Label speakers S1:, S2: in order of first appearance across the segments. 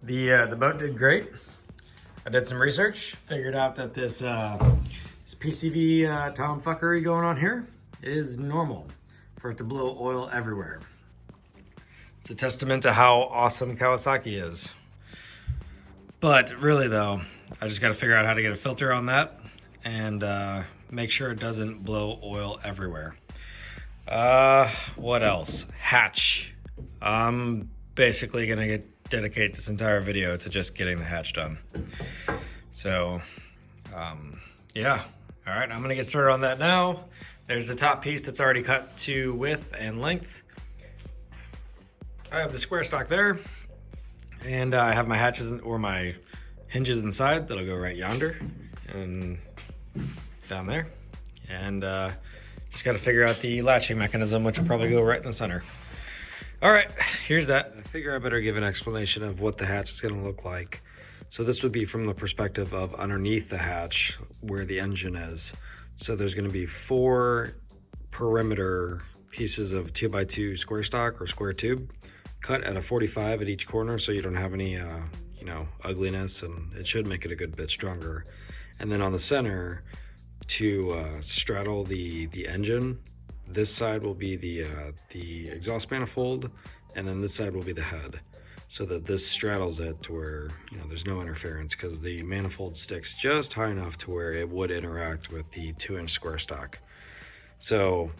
S1: The boat did great. I did some research, figured out that this PCV tomfuckery going on here is normal for it to blow oil everywhere. It's a testament to how awesome Kawasaki is. But really though, I just gotta figure out how to get a filter on that and make sure it doesn't blow oil everywhere. What else? Hatch. I'm basically gonna dedicate this entire video to just getting the hatch done. So, yeah. All right, I'm gonna get started on that now. There's the top piece that's already cut to width and length. I have the square stock there, and I have my hatches or my hinges inside that'll go right yonder and down there. And just gotta figure out the latching mechanism, which will probably go right in the center. All right, here's that. I figure I better give an explanation of what the hatch is gonna look like. So this would be from the perspective of underneath the hatch where the engine is. So there's gonna be 4 perimeter pieces of 2x2 square stock or square tube cut at a 45 at each corner, so you don't have any you know, ugliness, and it should make it a good bit stronger. And then on the center, to straddle the engine, this side will be the exhaust manifold, and then this side will be the head, so that this straddles it to where, you know, there's no interference, because the manifold sticks just high enough to where it would interact with the 2-inch square stock. So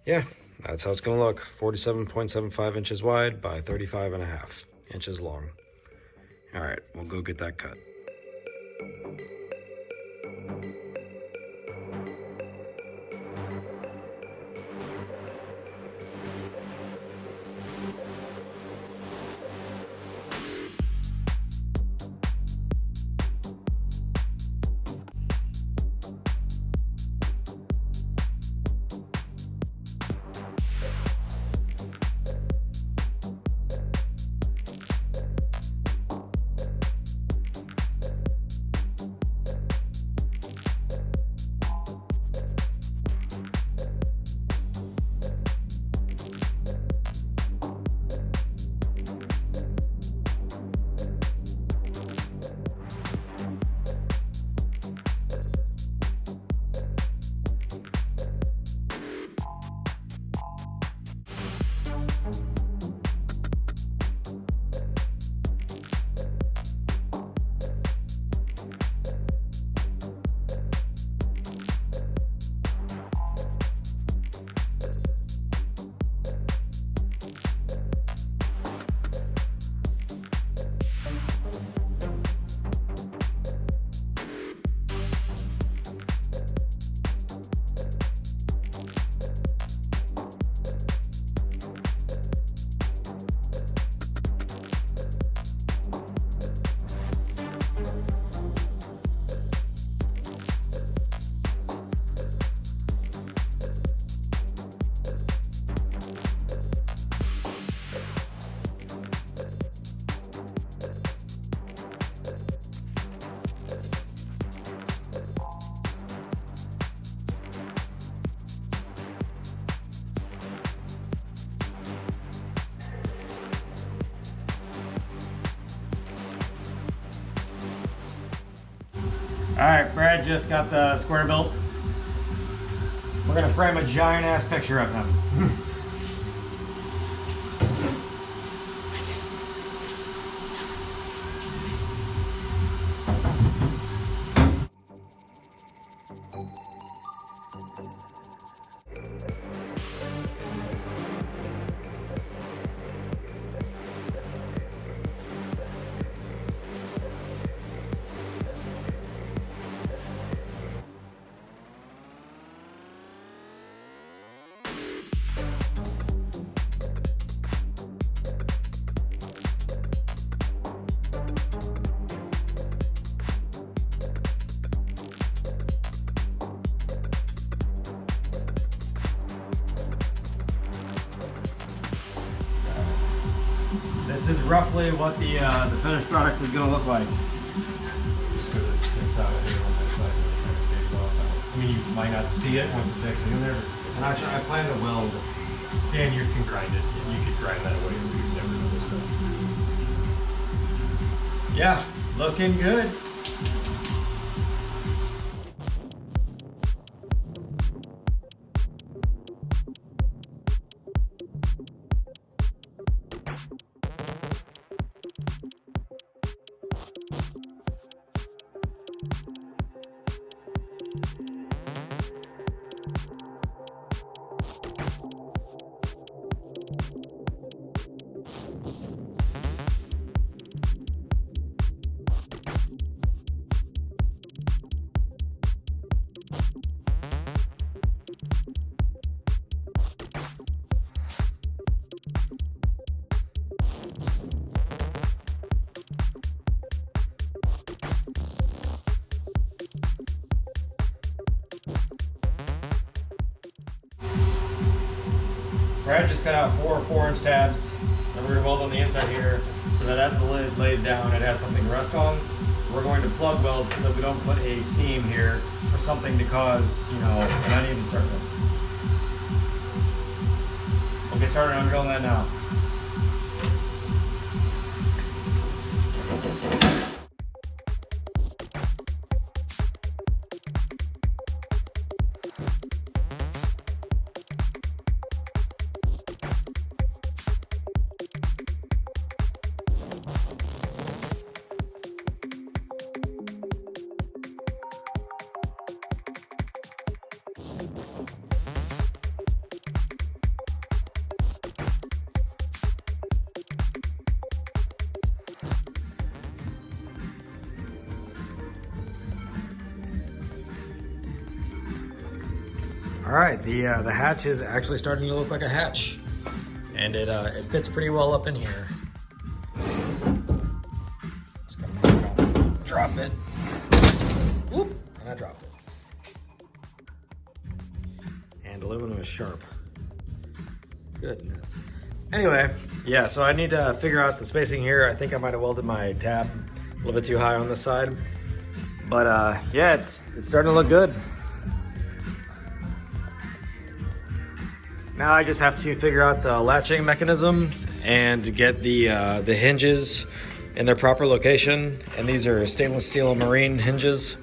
S1: yeah, that's how it's gonna look. 47.75 inches wide by 35.5 inches long. All right, we'll go get that cut. All right, Brad just got the square built. We're gonna frame a giant ass picture of him. This is roughly what the finished product is going to look like.
S2: Just because it sticks out here on that side, it kind of fades off. I mean, you might not see it once it's actually in there.
S1: And actually, I plan to weld.
S2: And you can grind it. You could grind that away. You've never noticed that.
S1: Yeah, looking good. Brad just cut out 4 4-inch tabs that we're going to weld on the inside here so that as the lid lays down, it has something to rest on. We're going to plug weld so that we don't put a seam here for something to cause, you know, an uneven surface. We'll get started on drilling that now. All right, the hatch is actually starting to look like a hatch, and it fits pretty well up in here. Just gotta drop it. Whoop, and I dropped it. And aluminum is sharp. Goodness. Anyway, yeah, so I need to figure out the spacing here. I think I might have welded my tab a little bit too high on this side, but yeah, it's starting to look good. Now I just have to figure out the latching mechanism and get the hinges in their proper location. And these are stainless steel marine hinges,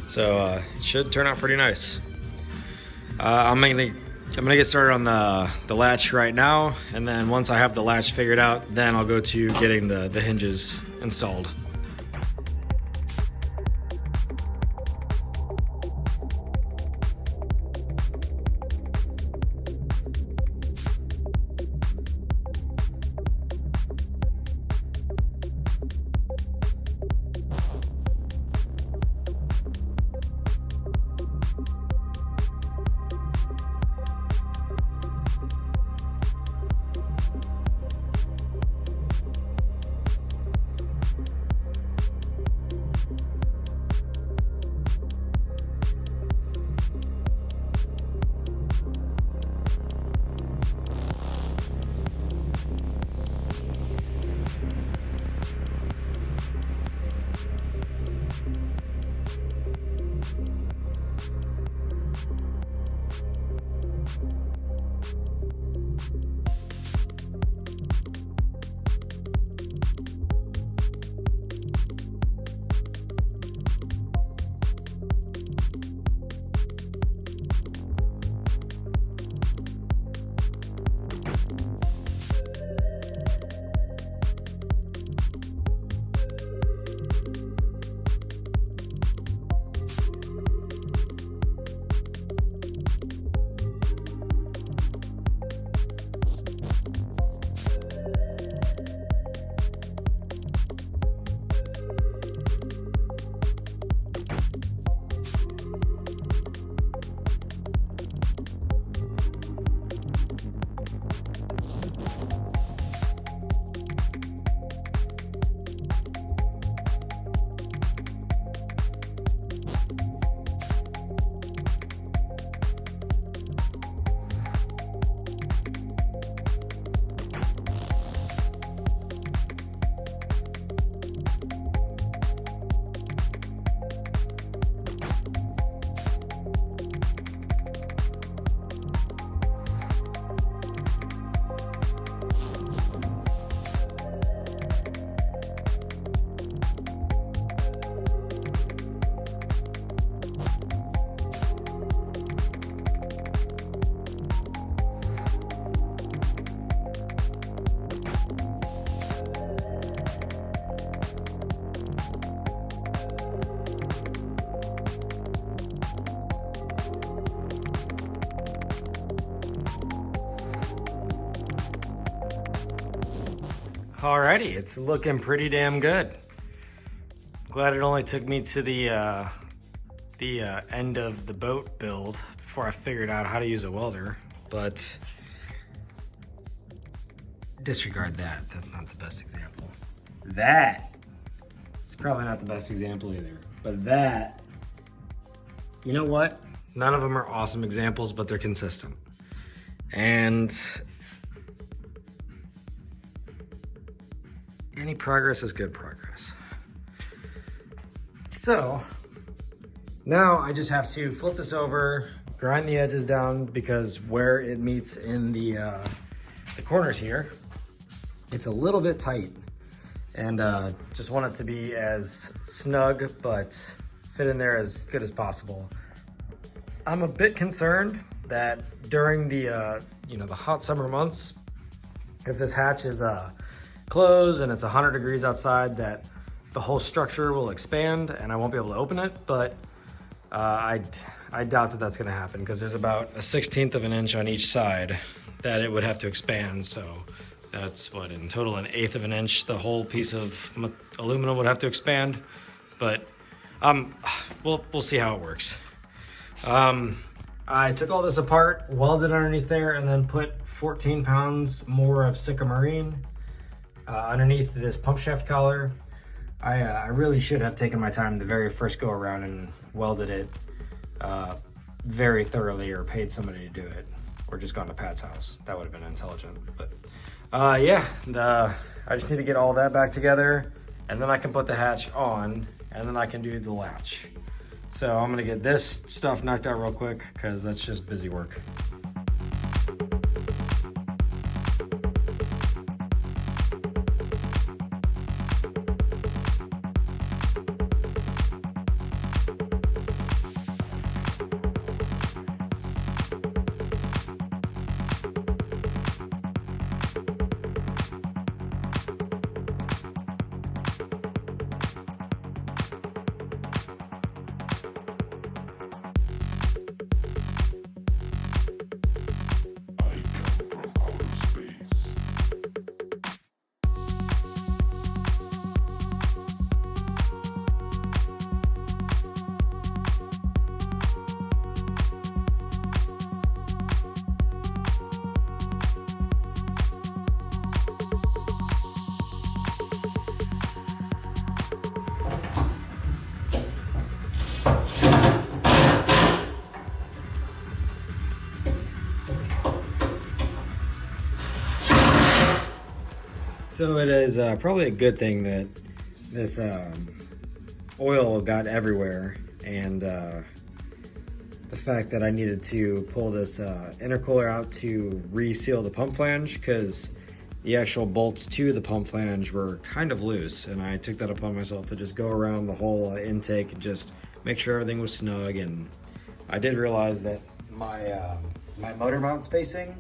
S1: so it should turn out pretty nice. I'm gonna get started on the latch right now, and then once I have the latch figured out, then I'll go to getting the hinges installed. Alrighty, it's looking pretty damn good. Glad it only took me to the end of the boat build before I figured out how to use a welder, but disregard that. That's not the best example. That, it's probably not the best example either, but that, you know what? None of them are awesome examples, but they're consistent. And any progress is good progress. So now I just have to flip this over, grind the edges down, because where it meets in the corners here, it's a little bit tight, and just want it to be as snug but fit in there as good as possible. I'm a bit concerned that during the the hot summer months, if this hatch is closed and it's 100 degrees outside, that the whole structure will expand and I won't be able to open it. But I doubt that that's going to happen, because there's about a 1/16 of an inch on each side that it would have to expand. So that's what, in total, an 1/8 of an inch the whole piece of aluminum would have to expand. But we'll see how it works. I took all this apart, welded underneath there, and then put 14 pounds more of Sycamarine underneath this pump shaft collar. I really should have taken my time the very first go around and welded it very thoroughly, or paid somebody to do it, or just gone to Pat's house. That would have been intelligent. But yeah, I just need to get all that back together, and then I can put the hatch on, and then I can do the latch. So I'm gonna get this stuff knocked out real quick, because that's just busy work. So it is probably a good thing that this oil got everywhere, and the fact that I needed to pull this intercooler out to reseal the pump flange, because the actual bolts to the pump flange were kind of loose, and I took that upon myself to just go around the whole intake and just make sure everything was snug. And I did realize that my my motor mount spacing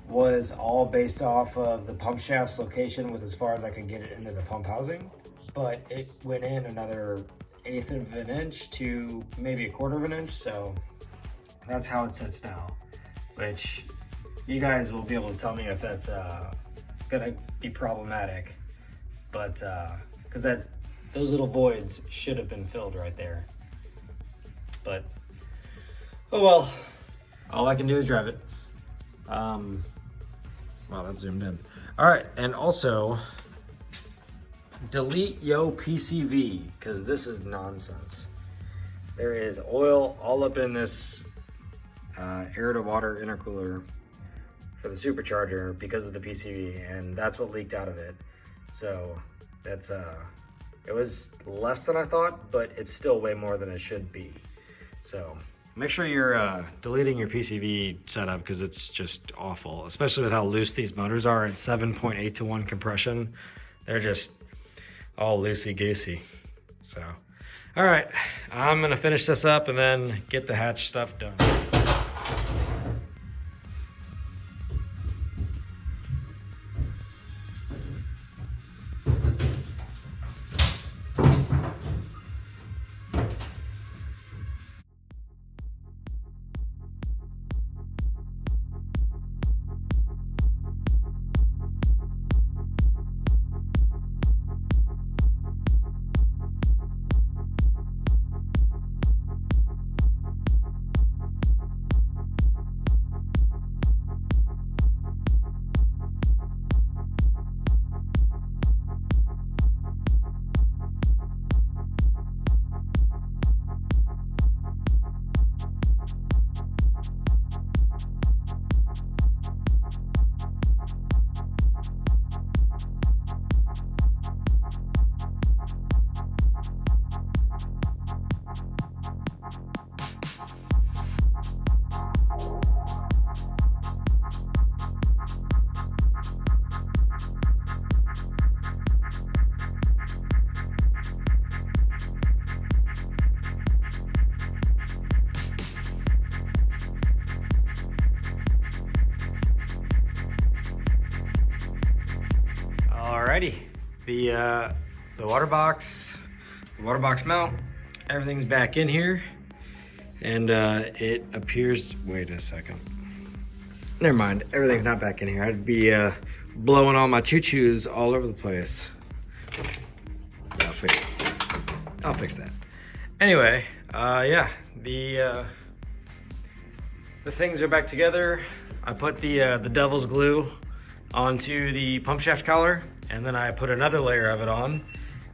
S1: was all based off of the pump shaft's location, with as far as I could get it into the pump housing, but it went in another 1/8 of an inch to maybe 1/4 of an inch. So that's how it sits now, which you guys will be able to tell me if that's gonna be problematic. But because those little voids should have been filled right there. But oh well, all I can do is drive it. Wow, that zoomed in. All right, and also delete yo PCV, because this is nonsense. There is oil all up in this air to water intercooler for the supercharger because of the PCV, and that's what leaked out of it. So that's it was less than I thought, but it's still way more than it should be. So make sure you're deleting your PCV setup, because it's just awful, especially with how loose these motors are at 7.8 to 1 compression. They're just all loosey-goosey. So, all right, I'm gonna finish this up and then get the hatch stuff done. the water box mount. Everything's back in here, and it appears. Wait a second. Never mind. Everything's not back in here. I'd be blowing all my choo-choos all over the place. I'll fix that. Anyway, yeah, the things are back together. I put the devil's glue onto the pump shaft collar, and then I put another layer of it on,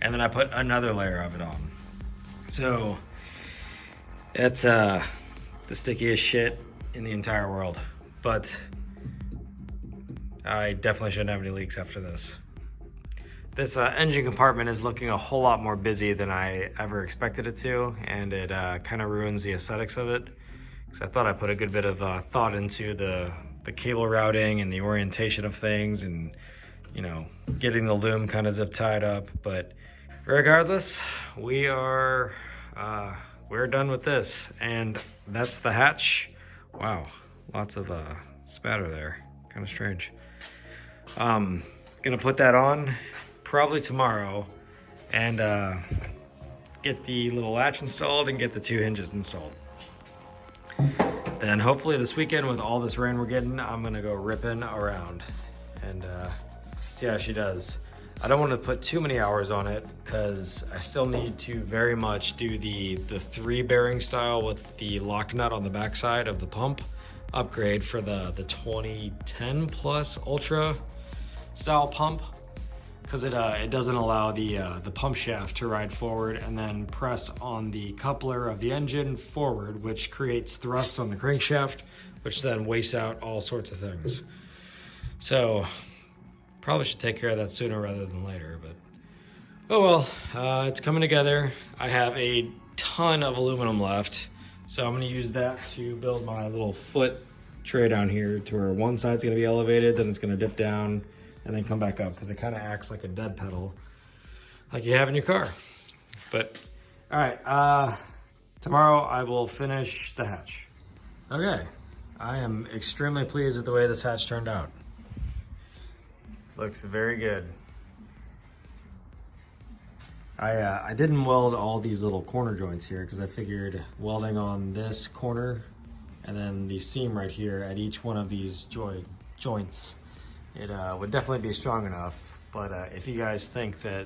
S1: and then I put another layer of it on. So it's the stickiest shit in the entire world, but I definitely shouldn't have any leaks after this. This engine compartment is looking a whole lot more busy than I ever expected it to, and it kind of ruins the aesthetics of it. Because I thought I put a good bit of thought into the cable routing and the orientation of things, and you know, getting the loom kind of zip tied up. But regardless, we're done with this, and that's the hatch. Wow, lots of spatter there, kind of strange. Gonna put that on probably tomorrow, and get the little latch installed and get the 2 hinges installed. Then hopefully this weekend, with all this rain we're getting, I'm gonna go ripping around and see how she does. I don't want to put too many hours on it because I still need to very much do the 3 bearing style with the lock nut on the backside of the pump upgrade for the 2010 plus ultra style pump, because it doesn't allow the pump shaft to ride forward and then press on the coupler of the engine forward, which creates thrust on the crankshaft, which then wastes out all sorts of things. So probably should take care of that sooner rather than later, but oh well, it's coming together. I have a ton of aluminum left, so I'm gonna use that to build my little foot tray down here, to where one side's gonna be elevated, then it's gonna dip down and then come back up, because it kind of acts like a dead pedal like you have in your car. But all right, tomorrow I will finish the hatch. Okay, I am extremely pleased with the way this hatch turned out. Looks very good. I didn't weld all these little corner joints here because I figured welding on this corner and then the seam right here at each one of these joints, it would definitely be strong enough. But if you guys think that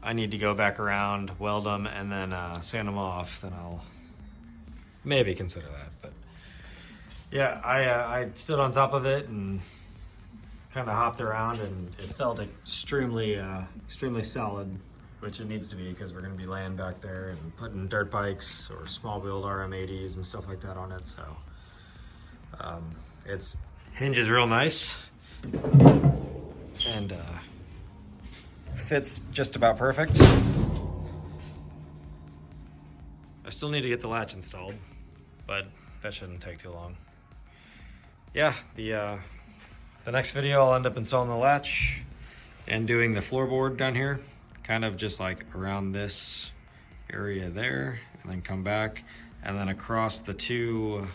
S1: I need to go back around, weld them, and then sand them off, then I'll maybe consider that. But yeah, I stood on top of it and kind of hopped around, and it felt extremely solid, which it needs to be, because we're going to be laying back there and putting dirt bikes or small wheeled RM80s and stuff like that on it. So it's hinges real nice, and fits just about perfect. I still need to get the latch installed, but that shouldn't take too long. Yeah, the next video I'll end up installing the latch and doing the floorboard down here, kind of just like around this area there, and then come back, and then across the 2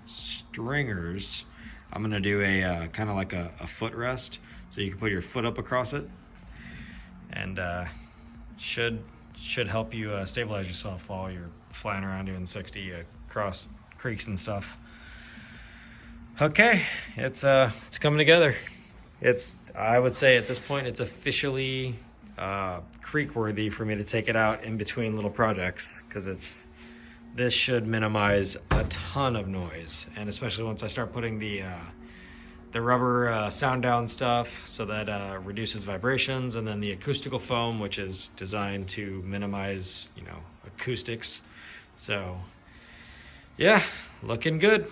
S1: stringers I'm gonna do a kind of like a footrest, so you can put your foot up across it, and should help you stabilize yourself while you're flying around doing 60 across creeks and stuff. Okay, it's coming together. I would say at this point it's officially creek worthy for me to take it out in between little projects, because this should minimize a ton of noise, and especially once I start putting the rubber sound down stuff, so that reduces vibrations, and then the acoustical foam, which is designed to minimize, you know, acoustics. So yeah, looking good.